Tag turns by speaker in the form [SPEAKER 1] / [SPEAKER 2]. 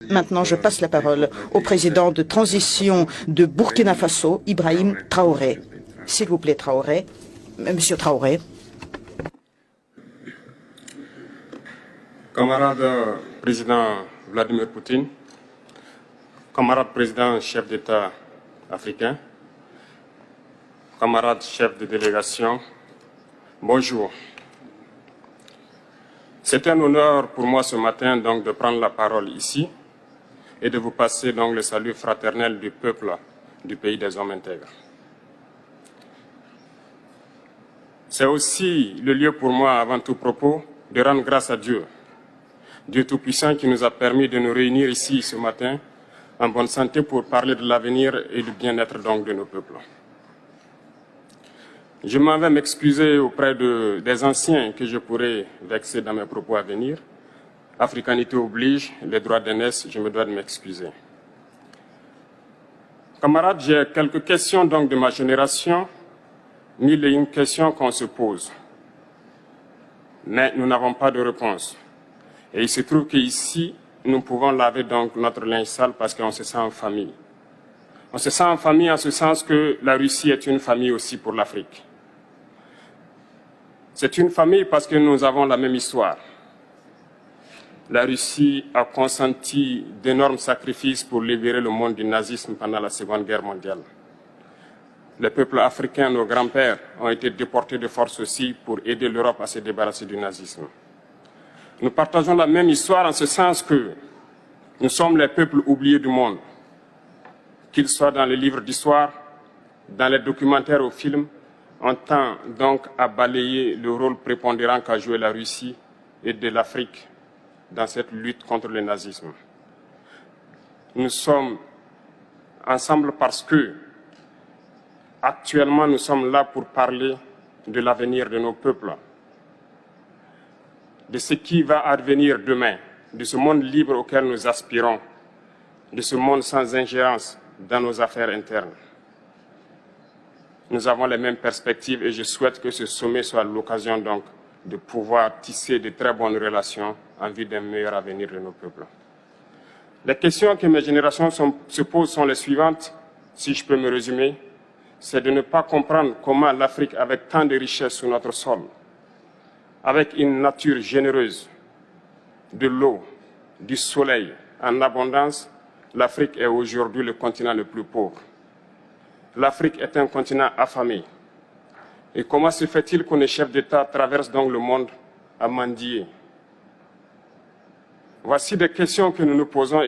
[SPEAKER 1] Maintenant, je passe la parole au président de transition de Burkina Faso, Ibrahim Traoré. S'il vous plaît, Traoré. Monsieur Traoré.
[SPEAKER 2] Camarade président Vladimir Poutine, camarade président chef d'État africain, camarade chef de délégation, bonjour. C'est un honneur pour moi ce matin donc de prendre la parole ici et de vous passer donc le salut fraternel du peuple du pays des hommes intègres. C'est aussi le lieu pour moi, avant tout propos, de rendre grâce à Dieu, Dieu Tout-Puissant qui nous a permis de nous réunir ici ce matin en bonne santé pour parler de l'avenir et du bien-être donc de nos peuples. Je m'en vais m'excuser auprès des anciens que je pourrais vexer dans mes propos à venir. Africanité oblige, les droits d'aînesse, je me dois de m'excuser. Camarades, j'ai quelques questions donc de ma génération, mille et une questions qu'on se pose. Mais nous n'avons pas de réponse. Et il se trouve qu'ici, nous pouvons laver donc notre linge sale parce qu'on se sent en famille. On se sent en famille en ce sens que la Russie est une famille aussi pour l'Afrique. C'est une famille parce que nous avons la même histoire. La Russie a consenti d'énormes sacrifices pour libérer le monde du nazisme pendant la Seconde Guerre mondiale. Les peuples africains, nos grands-pères, ont été déportés de force aussi pour aider l'Europe à se débarrasser du nazisme. Nous partageons la même histoire en ce sens que nous sommes les peuples oubliés du monde, qu'ils soient dans les livres d'histoire, dans les documentaires ou films. On tend donc à balayer le rôle prépondérant qu'a joué la Russie et de l'Afrique dans cette lutte contre le nazisme. Nous sommes ensemble parce que, actuellement, nous sommes là pour parler de l'avenir de nos peuples, de ce qui va advenir demain, de ce monde libre auquel nous aspirons, de ce monde sans ingérence dans nos affaires internes. Nous avons les mêmes perspectives et je souhaite que ce sommet soit l'occasion donc de pouvoir tisser de très bonnes relations en vue d'un meilleur avenir de nos peuples. Les questions que mes générations se posent sont les suivantes, si je peux me résumer. C'est de ne pas comprendre comment l'Afrique, avec tant de richesses sur notre sol, avec une nature généreuse, de l'eau, du soleil en abondance, l'Afrique est aujourd'hui le continent le plus pauvre. L'Afrique est un continent affamé. Et comment se fait-il que les chefs d'État traversent donc le monde à mendier? Voici des questions que nous nous posons